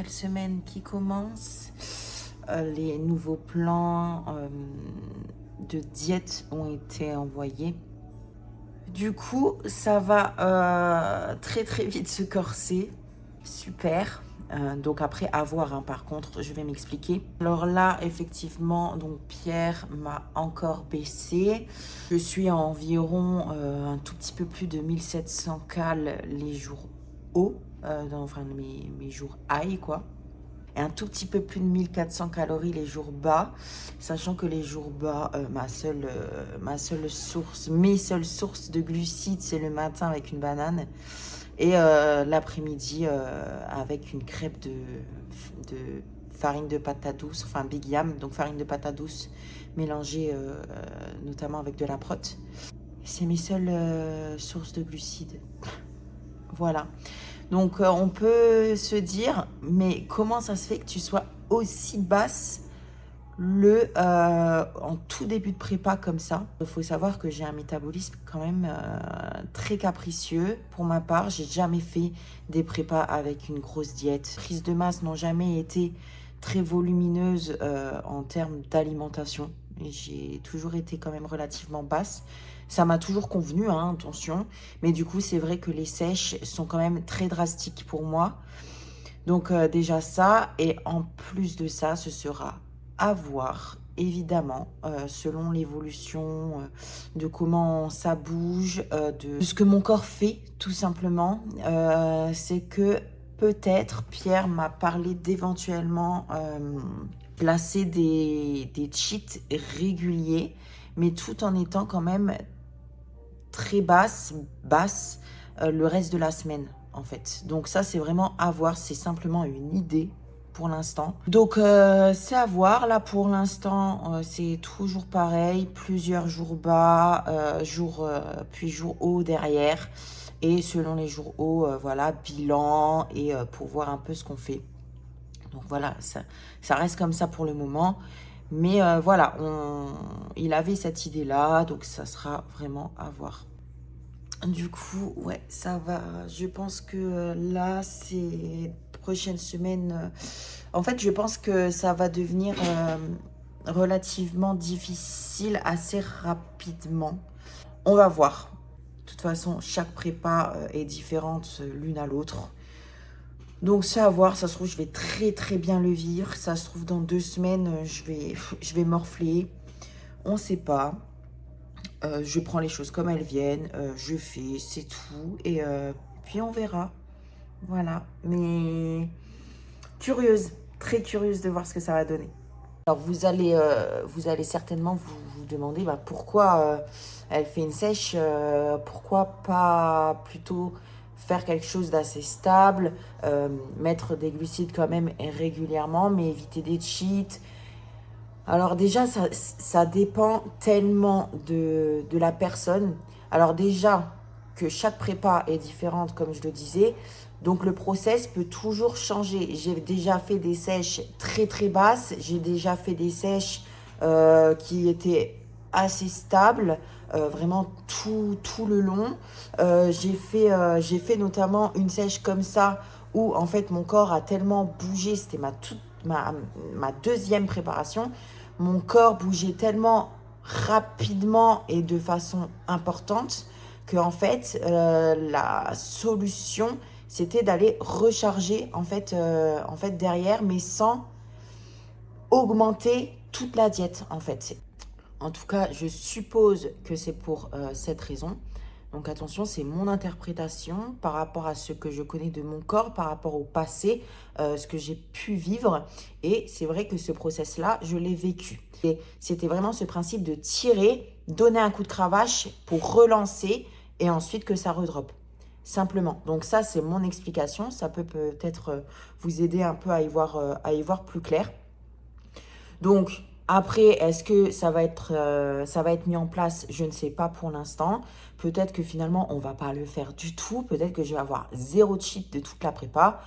nouvelle semaine qui commence. Les nouveaux plans de diète ont été envoyés. Du coup, ça va très très vite se corser. Super. Donc après, à voir, hein, par contre, je vais m'expliquer. Alors là, effectivement, donc Pierre m'a encore baissé. Je suis à environ un tout petit peu plus de 1700 cales les jours hauts, enfin mes jours high, quoi. Et un tout petit peu plus de 1400 calories les jours bas, sachant que les jours bas, mes seules sources de glucides, c'est le matin avec une banane et l'après-midi avec une crêpe de farine de patates douce, enfin Big Yam, donc farine de patates douce mélangée notamment avec de la prot. C'est mes seules sources de glucides. Voilà. Donc on peut se dire, mais comment ça se fait que tu sois aussi basse en tout début de prépa comme ça? Il faut savoir que j'ai un métabolisme quand même très capricieux. Pour ma part, j'ai jamais fait des prépas avec une grosse diète. Les prises de masse n'ont jamais été très volumineuses en termes d'alimentation. J'ai toujours été quand même relativement basse. Ça m'a toujours convenu, hein, attention. Mais du coup, c'est vrai que les sèches sont quand même très drastiques pour moi. Donc déjà ça, et en plus de ça, ce sera à voir, évidemment, selon l'évolution de comment ça bouge, de ce que mon corps fait, tout simplement. C'est que peut-être Pierre m'a parlé d'éventuellement placer des cheats réguliers, mais tout en étant quand même très basse le reste de la semaine, en fait. Donc ça, c'est vraiment à voir. C'est simplement une idée pour l'instant. Donc c'est à voir. Là, pour l'instant, c'est toujours pareil. Plusieurs jours bas, puis jours hauts derrière. Et selon les jours hauts, voilà, bilan et pour voir un peu ce qu'on fait. Donc voilà, ça reste comme ça pour le moment. Mais voilà, il avait cette idée-là, donc ça sera vraiment à voir. Du coup, ouais, ça va. Je pense que là, ces prochaines semaines, en fait, je pense que ça va devenir relativement difficile assez rapidement. On va voir. De toute façon, chaque prépa est différente l'une à l'autre. Donc, c'est à voir. Ça se trouve, je vais très très bien le vivre. Ça se trouve, dans 2 semaines, je vais morfler. On ne sait pas. Je prends les choses comme elles viennent, je fais, c'est tout. Et puis on verra. Voilà. Mais curieuse, très curieuse de voir ce que ça va donner. Alors vous allez certainement vous demander pourquoi elle fait une sèche, pourquoi pas plutôt faire quelque chose d'assez stable, mettre des glucides quand même régulièrement, mais éviter des cheats. Alors déjà, ça dépend tellement de la personne. Alors déjà, que chaque prépa est différente, comme je le disais. Donc le process peut toujours changer. J'ai déjà fait des sèches très très basses. J'ai déjà fait des sèches qui étaient assez stables, vraiment tout le long. J'ai fait notamment une sèche comme ça où en fait mon corps a tellement bougé. C'était ma deuxième préparation. Mon corps bougeait tellement rapidement et de façon importante que en fait la solution c'était d'aller recharger en fait derrière, mais sans augmenter toute la diète en fait. En tout cas, je suppose que c'est pour cette raison. Donc attention, c'est mon interprétation par rapport à ce que je connais de mon corps, par rapport au passé, ce que j'ai pu vivre. Et c'est vrai que ce process-là, je l'ai vécu. Et c'était vraiment ce principe de tirer, donner un coup de cravache pour relancer et ensuite que ça redroppe. Simplement. Donc ça, c'est mon explication. Ça peut peut-être vous aider un peu à y voir plus clair. Donc, après, est-ce que ça va être mis en place? Je ne sais pas pour l'instant. Peut-être que finalement, on ne va pas le faire du tout. Peut-être que je vais avoir 0 cheat de toute la prépa.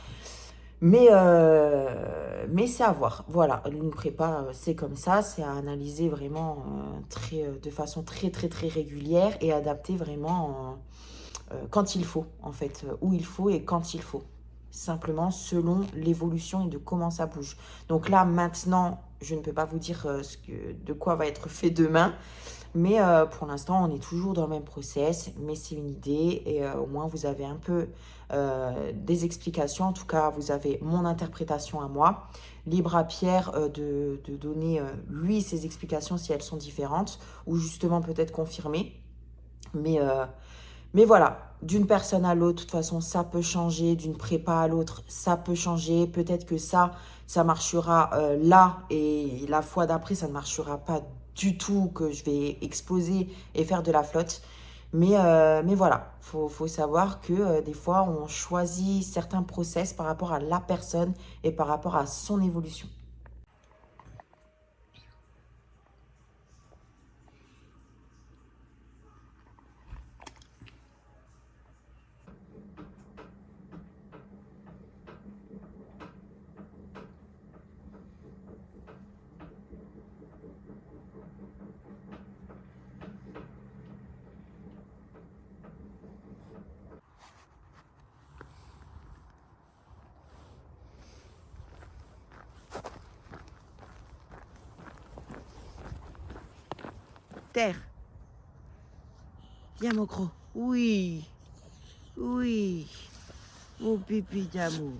Mais c'est à voir. Voilà, une prépa, c'est comme ça. C'est à analyser vraiment de façon très, très, très régulière et adapter vraiment quand il faut, en fait. Où il faut et quand il faut. simplement selon l'évolution et de comment ça bouge. Donc là, maintenant, je ne peux pas vous dire de quoi va être fait demain, mais pour l'instant, on est toujours dans le même process, mais c'est une idée et au moins vous avez un peu des explications. En tout cas, vous avez mon interprétation à moi. Libre à Pierre de donner lui ses explications si elles sont différentes ou justement peut-être confirmées. Mais voilà, d'une personne à l'autre, de toute façon, ça peut changer. D'une prépa à l'autre, ça peut changer. Peut-être que ça marchera là et la fois d'après, ça ne marchera pas du tout, que je vais exploser et faire de la flotte. Mais voilà, faut savoir que des fois, on choisit certains process par rapport à la personne et par rapport à son évolution. Terre, viens mon gros. Oui, oui, mon pipi d'amour.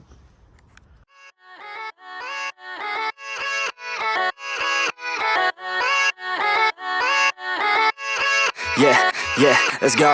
Yeah, yeah, let's go.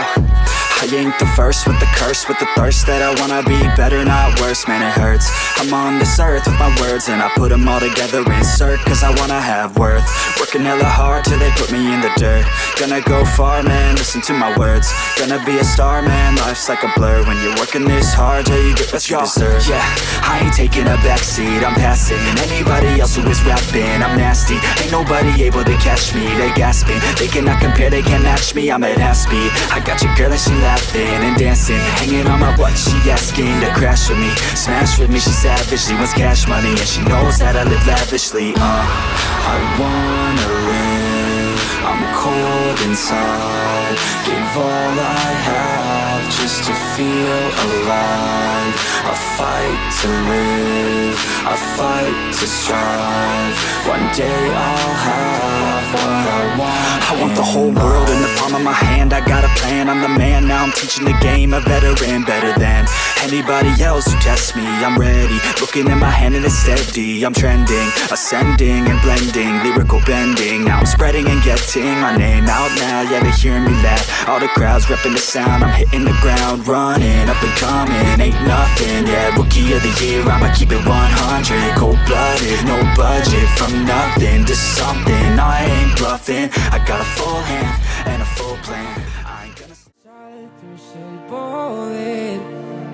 I ain't the first with the curse, with the thirst that I wanna be better, not worse, man it hurts. I'm on this earth with my words and I put them all together, insert, cause I wanna have worth. Working hella hard till they put me in the dirt. Gonna go far, man, listen to my words. Gonna be a star, man, life's like a blur. When you're working this hard, yeah, you get what you deserve. Yeah, I ain't taking a backseat, I'm passing anybody else who is rapping, I'm nasty. Ain't nobody able to catch me, they gasping. They cannot compare, they can't match me, I'm at half speed. I got your girl and she laughing and dancing, hanging on my butt, she asking to crash with me. Smash with me, she savage, she wants cash money, and she knows that I live lavishly. I wanna live, I'm cold inside. Give all I have just to feel alive. I fight to live, I fight to strive. One day I'll have what I want. I want the whole world in the palm of my hand. I got a plan, I'm the man. Now I'm teaching the game, a veteran, better than anybody else who tests me. I'm ready, looking at my hand and it's steady. I'm trending, ascending and blending, lyrical bending. Now I'm spreading and getting my name out now. Yeah, they hearing me laugh, all the crowds repping the sound. I'm hitting the ground, running, up and coming, ain't nothing. Yeah, rookie of the year, I'ma keep it 100. Cold-blooded, no budget, from nothing to something. I ain't bluffing, I got a full hand and a full plan. I ain't gonna... Salto es el poder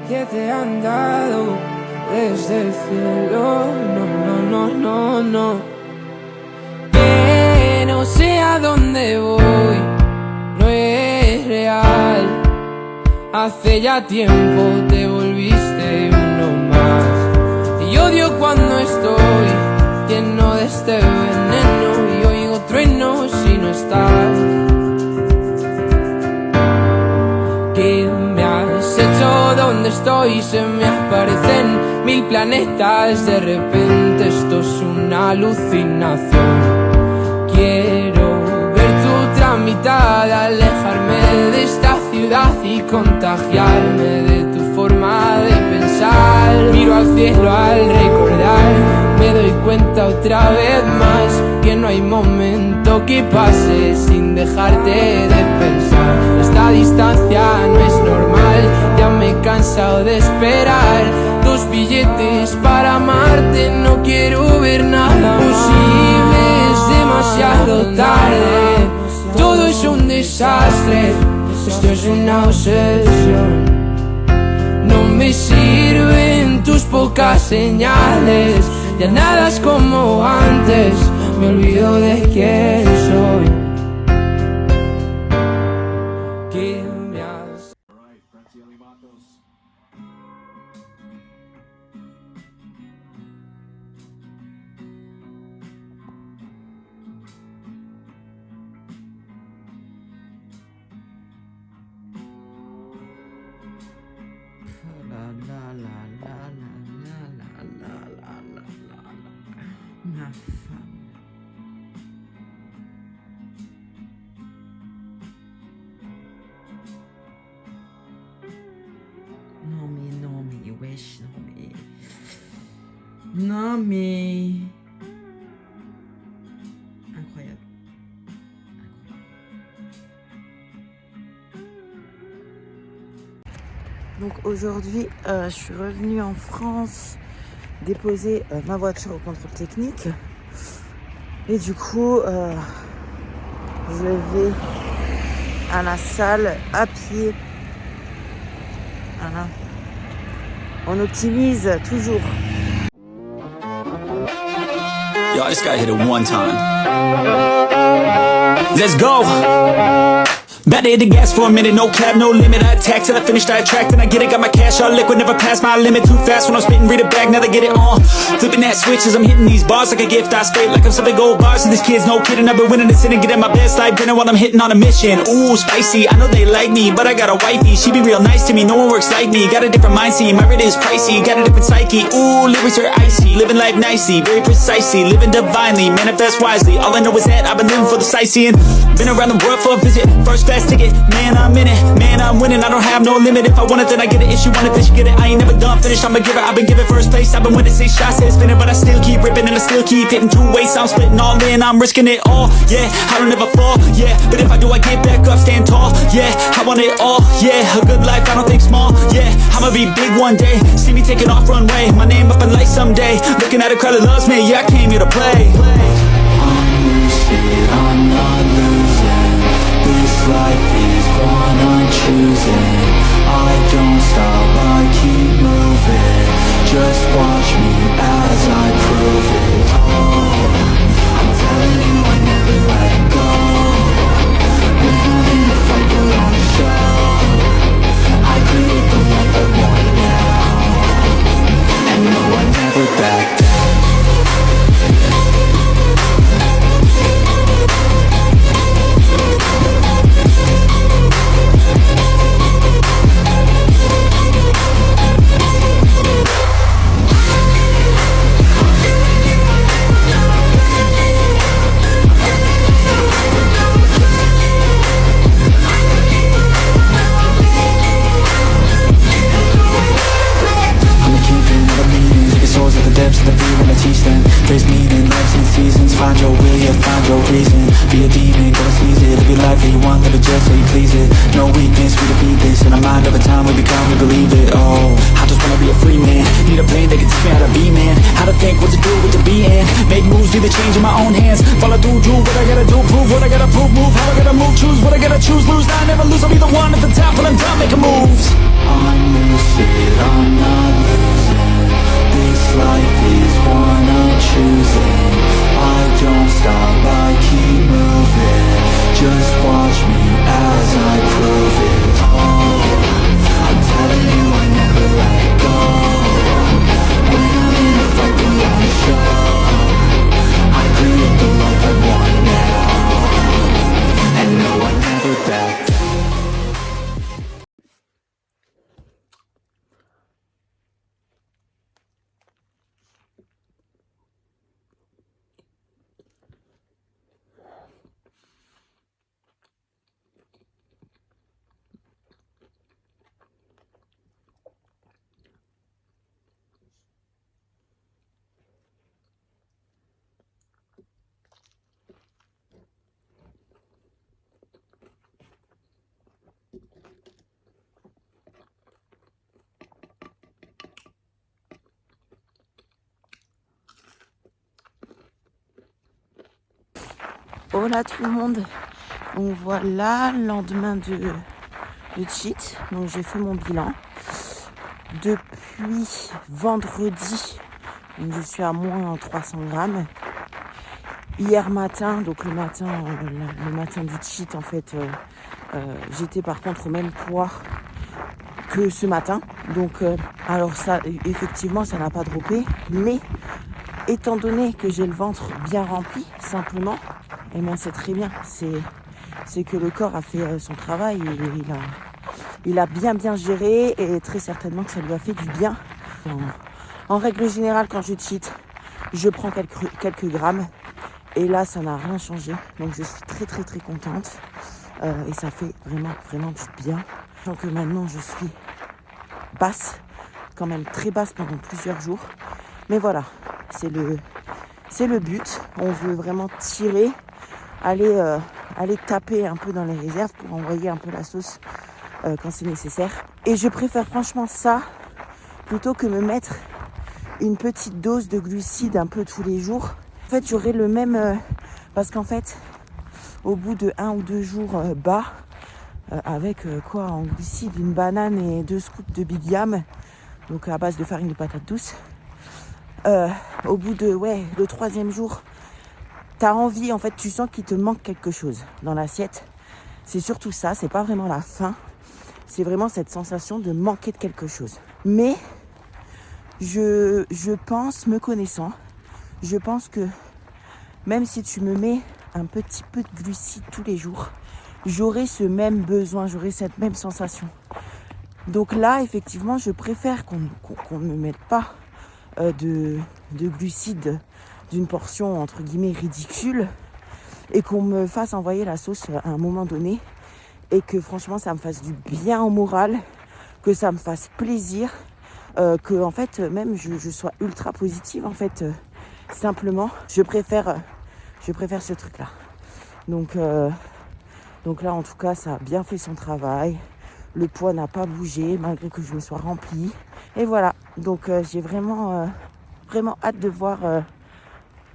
que te han dado desde el cielo. No, no, no, no, no. Que no sé a dónde voy, no es real. Hace ya tiempo te volviste uno más. Y odio cuando estoy lleno de este veneno y oigo truenos si no estás. ¿Qué me has hecho? ¿Dónde estoy? Se me aparecen mil planetas. De repente esto es una alucinación. Quiero ver tu mitad, alejarme de esta ciudad y contagiarme de tu forma de pensar. Miro al cielo al recordar, me doy cuenta otra vez más que no hay momento que pase sin dejarte de pensar. Esta distancia no es normal, ya me he cansado de esperar. 2 billetes para amarte, no quiero ver nada posible, es demasiado tarde. Todo es un desastre, esto es una obsesión. No me sirven tus pocas señales, ya nada es como antes, me olvido de quién soy. ¿Qué me has... La la la la Non, mais... Incroyable. Donc aujourd'hui, je suis revenue en France déposer ma voiture au contrôle technique. Et du coup, je vais à la salle à pied. Voilà. On optimise toujours. Yo, I just got hit it one time. Let's go! About to hit the gas for a minute, no cap, no limit. I attack till I finish, I attract, and I get it. Got my cash all liquid, never pass my limit. Too fast when I'm spitting, read it back, now they get it on. Flipping that switch as I'm hitting these bars like a gift. I spit like I'm something gold bars, and these kids, no kidding. I've been winning this and getting my best life dinner while I'm hitting on a mission. Ooh, spicy, I know they like me, but I got a wifey. She be real nice to me, no one works like me. Got a different mind, see, my rate is pricey. Got a different psyche, ooh, lyrics are icy. Living life nicely, very precisely. Living divinely, manifest wisely. All I know is that I've been living for the sightseeing. Been around the world for a visit, first class ticket. Man, I'm in it, man, I'm winning. I don't have no limit. If I want it, then I get it. If she want it, then she get it. I ain't never done finished, I'm a giver. I've been giving first place. I've been winning 6 shots, head spinning, but I still keep ripping and I still keep hitting 2 ways. I'm splitting all in, I'm risking it all. Yeah, I don't ever fall. Yeah, but if I do, I get back up, stand tall. Yeah, I want it all. Yeah, a good life, I don't think small. Yeah, I'ma be big one day. See me taking off runway, my name up in lights someday. Looking at a crowd that loves me. Yeah, I came here to play. I'm lucid, I'm not losing. This life is one I'm choosing. I don't stop, I keep moving. Just watch me as I prove it. Oh, I'm telling you I never let go. When I'm in a fight, put on a show. I create the life I want now. And no, I never back down. There's meaning, lives and seasons. Find your will, yeah, find your reason. Be a demon, gotta seize it. Live your life that you want, live it just so you please it. No weakness, we defeat this. In our mind, over time, we become, we believe it. Oh, I just wanna be a free man. Need a plan that can teach me how to be man. How to think, what to do, what to be in. Make moves, be the change in my own hands. Follow through, do what I gotta do. Prove what I gotta prove, move how I gotta move. Choose what I gotta choose, lose, I never lose. I'll be the one at the top when I'm done making moves. I'm lucid, I'm not losing. This life is one I'm choosing. I don't stop, I keep moving. Just watch me as I prove it. Oh, I'm telling you I never let go. When I'm in a fight, put on a show. I create the life I want now. And no, I never back down. Hola tout le monde, donc voilà, lendemain de cheat, donc j'ai fait mon bilan. Depuis vendredi, donc je suis à moins 300 grammes. Hier matin, donc le matin du cheat en fait, j'étais par contre au même poids que ce matin. Donc alors ça, effectivement ça n'a pas droppé, mais étant donné que j'ai le ventre bien rempli, simplement, et bien c'est très bien, c'est que le corps a fait son travail et il a bien géré et très certainement que ça lui a fait du bien. En règle générale, quand je cheat, je prends quelques grammes et là ça n'a rien changé, donc je suis très contente et ça fait vraiment du bien. Donc maintenant je suis basse, quand même très basse pendant plusieurs jours, mais voilà. c'est le but. On veut vraiment tirer, aller taper un peu dans les réserves pour envoyer un peu la sauce quand c'est nécessaire. Et je préfère franchement ça plutôt que me mettre une petite dose de glucides un peu tous les jours. En fait, j'aurai le même... parce qu'en fait, au bout de 1 ou 2 jours bas, avec quoi en glucides, une banane et 2 scoops de Big Yam, donc à base de farine de patates douces, au bout de le 3e jour, t'as envie, en fait, tu sens qu'il te manque quelque chose dans l'assiette. C'est surtout ça, c'est pas vraiment la faim, c'est vraiment cette sensation de manquer de quelque chose. Mais je pense, me connaissant, je pense que même si tu me mets un petit peu de glucides tous les jours, j'aurai ce même besoin, j'aurai cette même sensation. Donc là, effectivement, je préfère qu'on ne me mette pas de glucides d'une portion entre guillemets ridicule et qu'on me fasse envoyer la sauce à un moment donné et que franchement ça me fasse du bien au moral, que ça me fasse plaisir, que en fait même je sois ultra positive en fait. Simplement, je préfère ce truc là. Donc là en tout cas ça a bien fait son travail. Le poids n'a pas bougé malgré que je me sois remplie. Et voilà, donc j'ai vraiment hâte de voir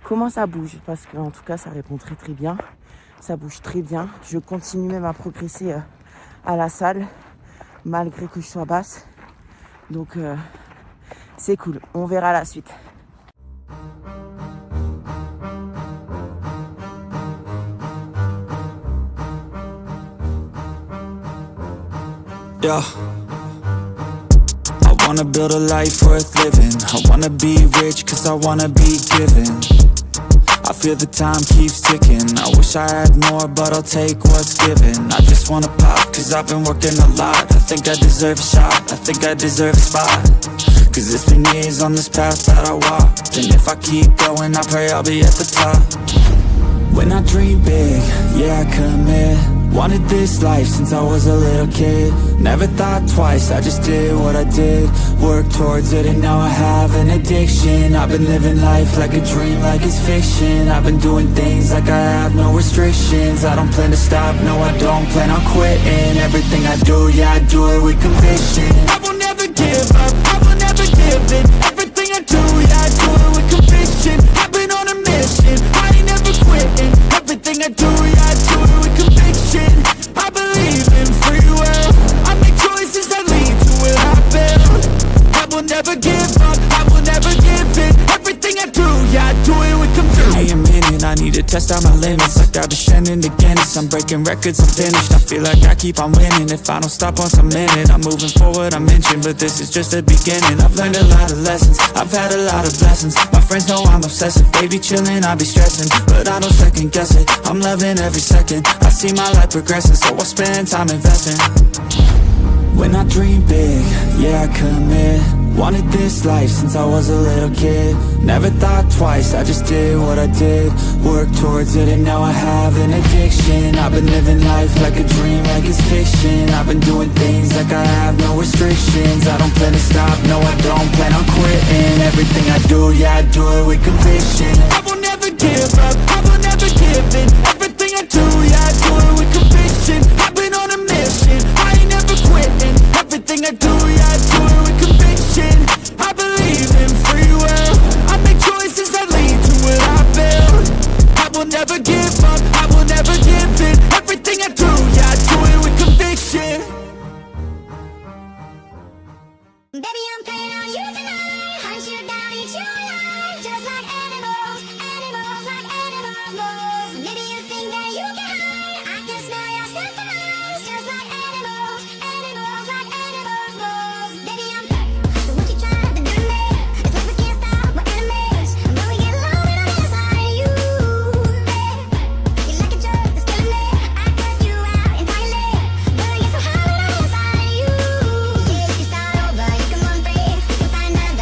comment ça bouge. Parce qu'en tout cas, ça répond très très bien. Ça bouge très bien. Je continue même à progresser à la salle, malgré que je sois basse. Donc c'est cool, on verra la suite. Yeah. I wanna build a life worth living. I wanna be rich cause I wanna be given. I feel the time keeps ticking. I wish I had more but I'll take what's given. I just wanna pop cause I've been working a lot. I think I deserve a shot, I think I deserve a spot. Cause it's been years on this path that I walked. And if I keep going I pray I'll be at the top. When I dream big, yeah I commit. Wanted this life since I was a little kid. Never thought twice, I just did what I did. Worked towards it and now I have an addiction. I've been living life like a dream, like it's fiction. I've been doing things like I have no restrictions. I don't plan to stop, no I don't plan on quitting. Everything I do, yeah I do it with conviction. I will never give up, I will never give in. Everything I do, yeah I do it with conviction. I've been on a mission, I ain't never quitting. Everything I do, yeah I do it with conviction. I believe in free will. I make choices that lead to what I build. I will never give up, I will never give in. Everything I do, yeah I do it with conviction. Give me a minute, I need to test out my limits. Like I've been shining to Guinness. I'm breaking records, I'm finished. I feel like I keep on winning. If I don't stop once a minute, I'm moving forward, I mentioned. But this is just the beginning. I've learned a lot of lessons, I've had a lot of blessings. My friends know I'm obsessive, they be chilling, I be stressing. But I don't second guess it, I'm loving every second. I see my life progressing, so I spend time investing. When I dream big, yeah I commit. Wanted this life since I was a little kid. Never thought twice, I just did what I did. Worked towards it and now I have an addiction. I've been living life like a dream, like it's fiction. I've been doing things like I have no restrictions. I don't plan to stop, no I don't plan on quitting. Everything I do, yeah I do it with conviction. I will never give up, I will never give in. Everything I do, yeah I do it with conviction. I've been on a mission, I ain't never quitting. Everything I do, yeah I do it with conviction. I believe in free will. I make choices that lead to what I build. I will never give up, I will never give in. Everything I do, yeah I do it with conviction. Baby, I'm playing on you tonight. Hunt you down, eat you alive. Just like animals, animals like animals moves. Maybe you think that you can hide. I can smell your symptoms. Just like animals, animals like animals moves. Baby, I'm back. So what you trying to do to me? It's like we can't stop, we're enemies. But we get along when I'm inside you. You're like a drug that's killing me. I cut you out entirely. But I get so high when I'm inside you. Yeah, you can start over, you can run free. You can find a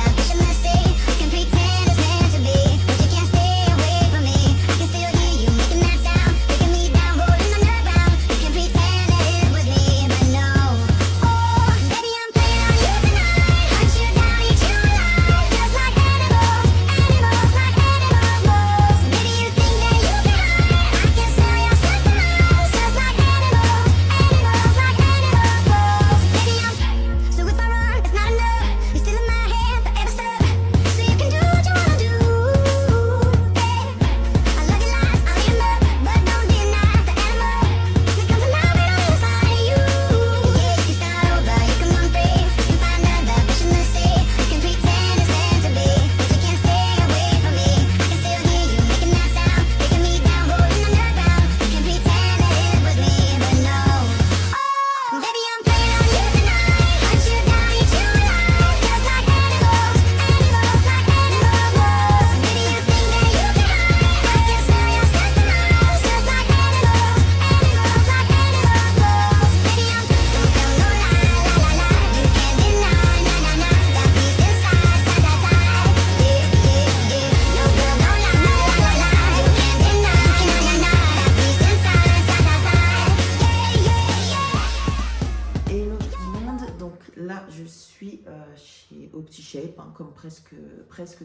chez OptiShape, hein, comme presque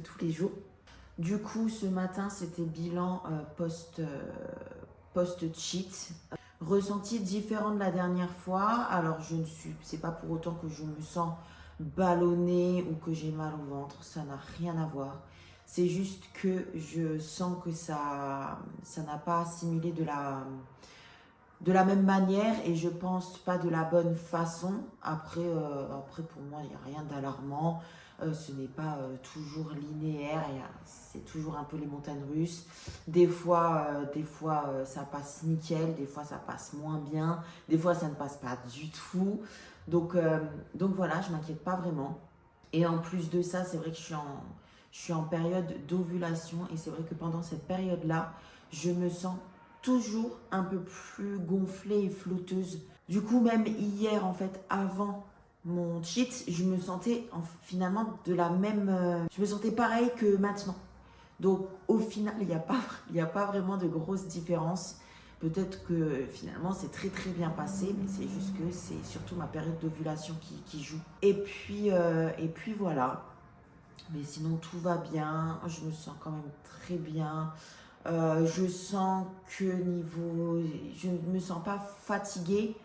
tous les jours. Du coup, ce matin, c'était bilan post-cheat. Ressenti différent de la dernière fois. Alors, c'est pas pour autant que je me sens ballonnée ou que j'ai mal au ventre. Ça n'a rien à voir. C'est juste que je sens que ça n'a pas assimilé de la même manière et je pense pas de la bonne façon. Après pour moi, il n'y a rien d'alarmant. Ce n'est pas toujours linéaire, c'est toujours un peu les montagnes russes. Des fois, ça passe nickel, des fois ça passe moins bien, des fois ça ne passe pas du tout. Donc voilà, je m'inquiète pas vraiment. Et en plus de ça, c'est vrai que je suis en période d'ovulation et c'est vrai que pendant cette période-là, je me sens toujours un peu plus gonflée et flotteuse. Du coup, même hier, en fait, avant mon cheat, je me sentais finalement de la même... je me sentais pareil que maintenant. Donc, au final, il n'y a pas vraiment de grosse différence. Peut-être que finalement, c'est très très bien passé, mais c'est juste que c'est surtout ma période d'ovulation qui joue. Et puis voilà. Mais sinon, tout va bien. Je me sens quand même très bien. Je sens que je ne me sens pas fatiguée,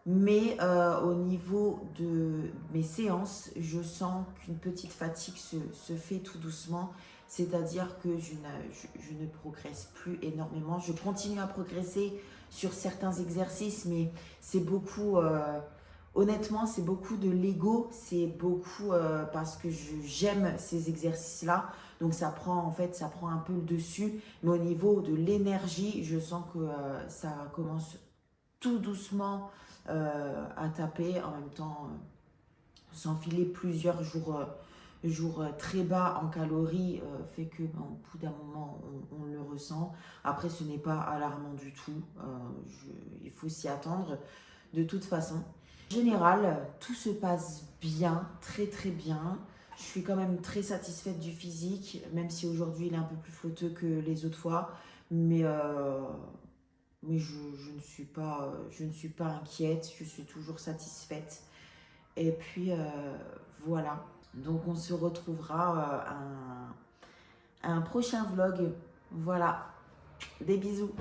mais au niveau de mes séances, je sens qu'une petite fatigue se fait tout doucement, c'est-à-dire que je ne progresse plus énormément. Je continue à progresser sur certains exercices, mais c'est beaucoup... honnêtement, c'est beaucoup de l'ego, c'est beaucoup parce que j'aime ces exercices-là. Donc ça prend un peu le dessus. Mais au niveau de l'énergie, je sens que ça commence tout doucement à taper. En même temps, s'enfiler plusieurs jours très bas en calories fait que au bout d'un moment, on le ressent. Après, ce n'est pas alarmant du tout. Il faut s'y attendre de toute façon. En général, tout se passe bien, très très bien. Je suis quand même très satisfaite du physique, même si aujourd'hui il est un peu plus flotteux que les autres fois. Mais je ne suis pas inquiète, je suis toujours satisfaite. Et puis voilà. Donc on se retrouvera à un prochain vlog. Voilà. Des bisous.